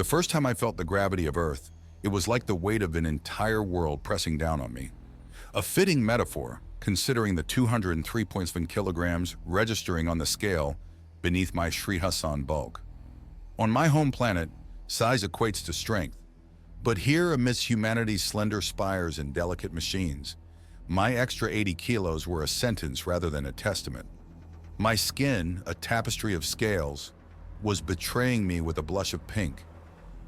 first time I felt the gravity of Earth, it was like the weight of an entire world pressing down on me. A fitting metaphor, considering the 203.7 kilograms registering on the scale beneath my Sri Hassan bulk. On my home planet, size equates to strength. But here, amidst humanity's slender spires and delicate machines, my extra 80 kilos were a sentence rather than a testament. My skin, a tapestry of scales, was betraying me with a blush of pink,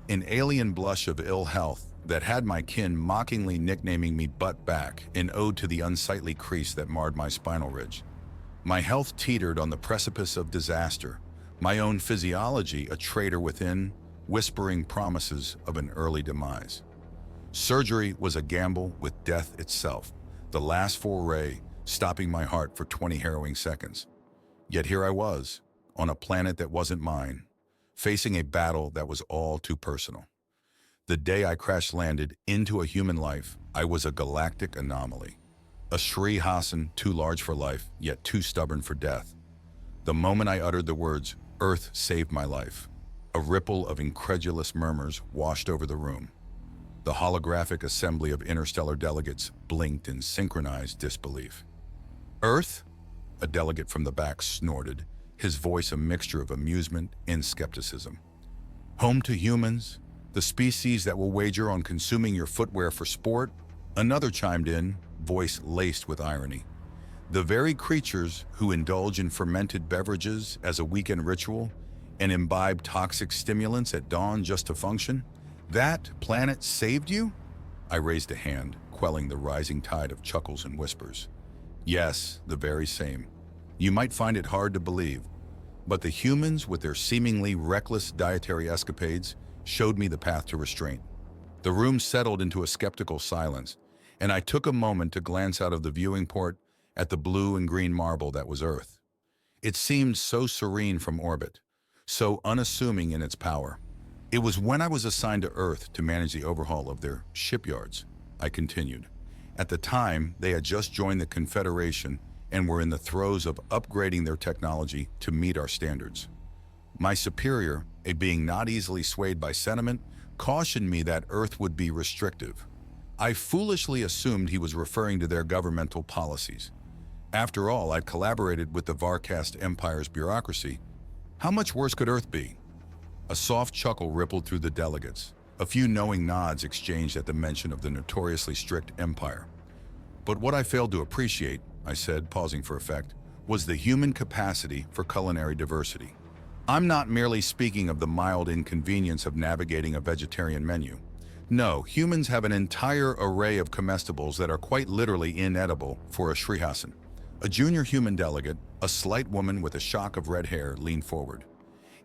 an alien blush of ill health that had my kin mockingly nicknaming me Butt Back, an ode to the unsightly crease that marred my spinal ridge. My health teetered on the precipice of disaster, my own physiology a traitor within, whispering promises of an early demise. Surgery was a gamble with death itself, the last foray stopping my heart for 20 harrowing seconds. Yet here I was, on a planet that wasn't mine, facing a battle that was all too personal. The day I crash-landed into a human life, I was a galactic anomaly. A Sri Hassan too large for life, yet too stubborn for death. The moment I uttered the words, "Earth saved my life," a ripple of incredulous murmurs washed over the room. The holographic assembly of interstellar delegates blinked in synchronized disbelief. "Earth?" A delegate from the back snorted, his voice a mixture of amusement and skepticism. "Home to humans? The species that will wager on consuming your footwear for sport?" Another chimed in, voice laced with irony. "The very creatures who indulge in fermented beverages as a weekend ritual and imbibe toxic stimulants at dawn just to function? That planet saved you?" I raised a hand, quelling the rising tide of chuckles and whispers. "Yes, the very same. You might find it hard to believe, but the humans with their seemingly reckless dietary escapades showed me the path to restraint." The room settled into a skeptical silence, and I took a moment to glance out of the viewing port at the blue and green marble that was Earth. It seemed so serene from orbit, so unassuming in its power. "It was when I was assigned to Earth to manage the overhaul of their shipyards," I continued. "At the time, they had just joined the Confederation and were in the throes of upgrading their technology to meet our standards. My superior, a being not easily swayed by sentiment, cautioned me that Earth would be restrictive. I foolishly assumed he was referring to their governmental policies. After all, I'd collaborated with the Varcast Empire's bureaucracy. How much worse could Earth be?" A soft chuckle rippled through the delegates. A few knowing nods exchanged at the mention of the notoriously strict Empire. "But what I failed to appreciate," I said, pausing for effect, "was the human capacity for culinary diversity. I'm not merely speaking of the mild inconvenience of navigating a vegetarian menu. No, humans have an entire array of comestibles that are quite literally inedible for a Sri Hassan." A junior human delegate, a slight woman with a shock of red hair, leaned forward.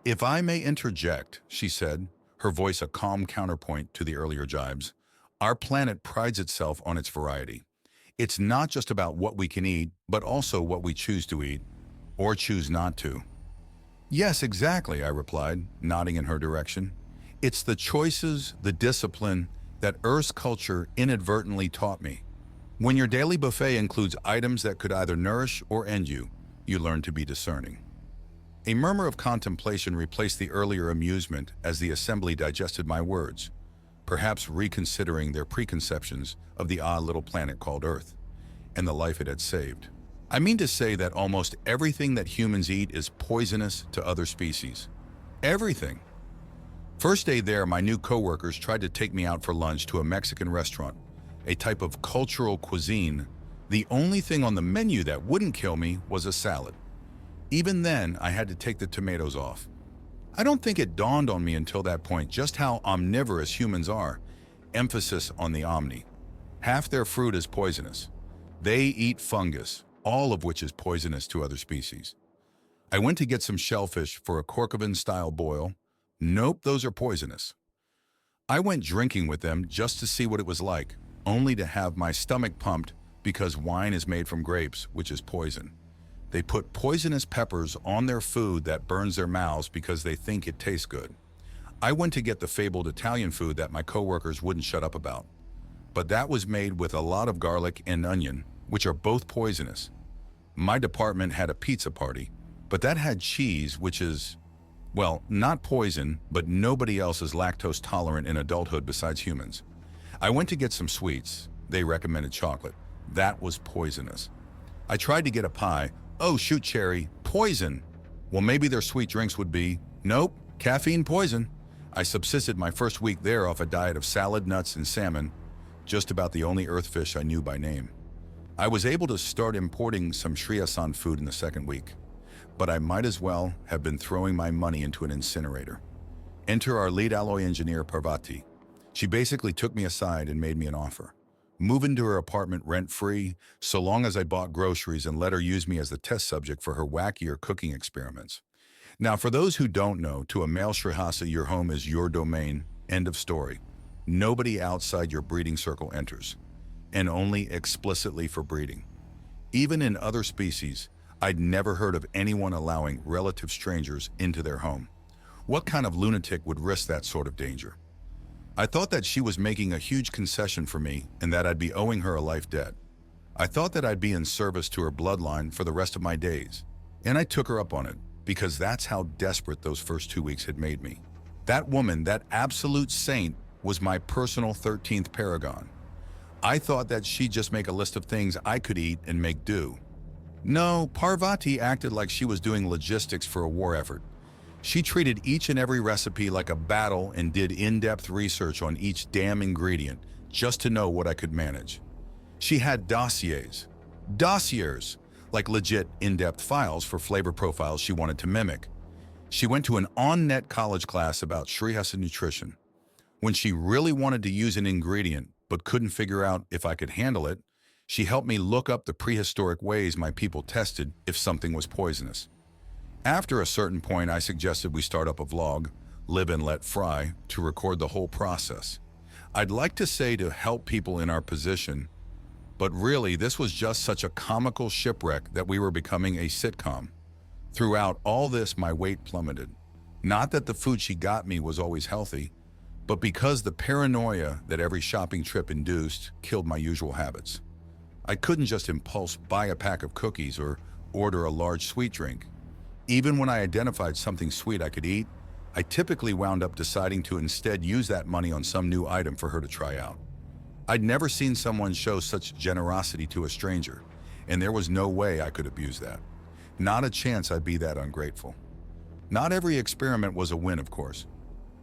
"If I may interject," she said, her voice a calm counterpoint to the earlier jibes, "our planet prides itself on its variety. It's not just about what we can eat, but also what we choose to eat, or choose not to." "Yes, exactly," I replied, nodding in her direction. "It's the choices, the discipline, that Earth's culture inadvertently taught me. When your daily buffet includes items that could either nourish or end you, you learn to be discerning." A murmur of contemplation replaced the earlier amusement as the assembly digested my words, perhaps reconsidering their preconceptions of the odd little planet called Earth, and the life it had saved. I mean to say that almost everything that humans eat is poisonous to other species. Everything. First day there, my new coworkers tried to take me out for lunch to a Mexican restaurant, a type of cultural cuisine. The only thing on the menu that wouldn't kill me was a salad. Even then, I had to take the tomatoes off. I don't think it dawned on me until that point just how omnivorous humans are. Emphasis on the omni. Half their fruit is poisonous. They eat fungus, all of which is poisonous to other species. I went to get some shellfish for a Corcovan-style boil. Nope, those are poisonous. I went drinking with them just to see what it was like, only to have my stomach pumped because wine is made from grapes, which is poison. They put poisonous peppers on their food that burns their mouths because they think it tastes good. I went to get the fabled Italian food that my coworkers wouldn't shut up about. But that was made with a lot of garlic and onion, which are both poisonous. My department had a pizza party, but that had cheese, which is Well, not poison, but nobody else is lactose tolerant in adulthood besides humans. I went to get some sweets. They recommended chocolate. That was poisonous. I tried to get a pie. Oh, shoot, cherry. Poison. Well, maybe their sweet drinks would be. Nope, caffeine poison. I subsisted my first week there off a diet of salad, nuts, and salmon, just about the only earth fish I knew by name. I was able to start importing some Sri Asan food in the second week, but I might as well have been throwing my money into an incinerator. Enter our lead alloy engineer, Parvati. She basically took me aside and made me an offer. Move into her apartment rent-free, so long as I bought groceries, and let her use me as the test subject for her wackier cooking experiments. Now, for those who don't know, to a male Shrihasa, your home is your domain. End of story. Nobody outside your breeding circle enters, and only explicitly for breeding. Even in other species, I'd never heard of anyone allowing relative strangers into their home. What kind of lunatic would risk that sort of danger? I thought that she was making a huge concession for me and that I'd be owing her a life debt. I thought that I'd be in service to her bloodline for the rest of my days, and I took her up on it because that's how desperate those first 2 weeks had made me. That woman, that absolute saint, was my personal 13th paragon. I thought that she'd just make a list of things I could eat and make do. No, Parvati acted like she was doing logistics for a war effort. She treated each and every recipe like a battle and did in-depth research on each damn ingredient just to know what I could manage. She had dossiers, like legit in-depth files for flavor profiles she wanted to mimic. She went to an on-net college class about Shrihasa nutrition. When she really wanted to use an ingredient but couldn't figure out if I could handle it, she helped me look up the prehistoric ways my people tested if something was poisonous. After a certain point, I suggested we start up a vlog, Live and Let Fry, to record the whole process. I'd like to say to help people in our position, but really this was just such a comical shipwreck that we were becoming a sitcom. Throughout all this, my weight plummeted. Not that the food she got me was always healthy, but because the paranoia that every shopping trip induced killed my usual habits. I couldn't just impulse buy a pack of cookies or order a large sweet drink. Even when I identified something sweet I could eat, I typically wound up deciding to instead use that money on some new item for her to try out. I'd never seen someone show such generosity to a stranger, and there was no way I could abuse that. Not a chance I'd be that ungrateful. Not every experiment was a win, of course,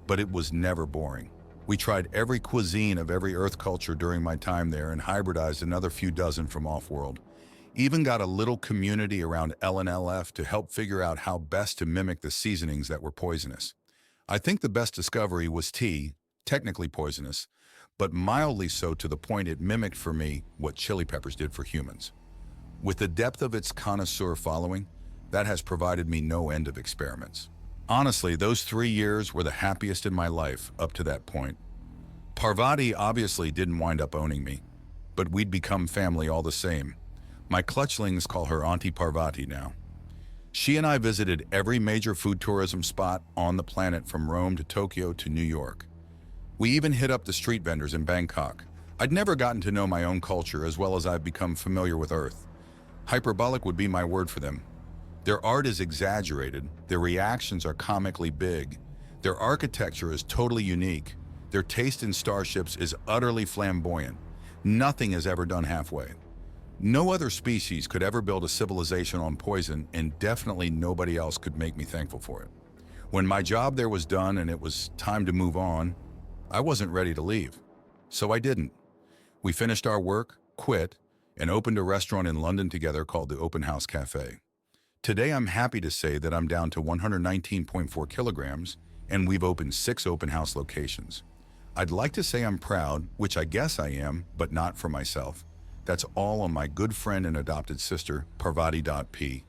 but it was never boring. We tried every cuisine of every Earth culture during my time there and hybridized another few dozen from off-world. Even got a little community around LNLF to help figure out how best to mimic the seasonings that were poisonous. I think the best discovery was tea, technically poisonous, but mildly so to the point it mimicked for me what chili peppers did for humans. With the depth of its connoisseur following, that has provided me no end of experiments. Honestly, those 3 years were the happiest in my life up to that point. Parvati obviously didn't wind up owning me, but we'd become family all the same. My clutchlings call her Auntie Parvati now. She and I visited every major food tourism spot on the planet from Rome to Tokyo to New York. We even hit up the street vendors in Bangkok. I'd never gotten to know my own culture as well as I've become familiar with Earth. Hyperbolic would be my word for them. Their art is exaggerated, their reactions are comically big, their architecture is totally unique, their taste in starships is utterly flamboyant. Nothing is ever done halfway. No other species could ever build a civilization on poison, and definitely nobody else could make me thankful for it. When my job there was done and it was time to move on, I wasn't ready to leave. So I didn't. We finished our work, quit, and opened a restaurant in London together called the Open House Cafe. Today I'm happy to say that I'm down to 119.4 kilograms, and we've opened 6 open house locations. I'd like to say I'm proud, which I guess I am, but not for myself. That's all on my good friend and adopted sister, Parvati.p.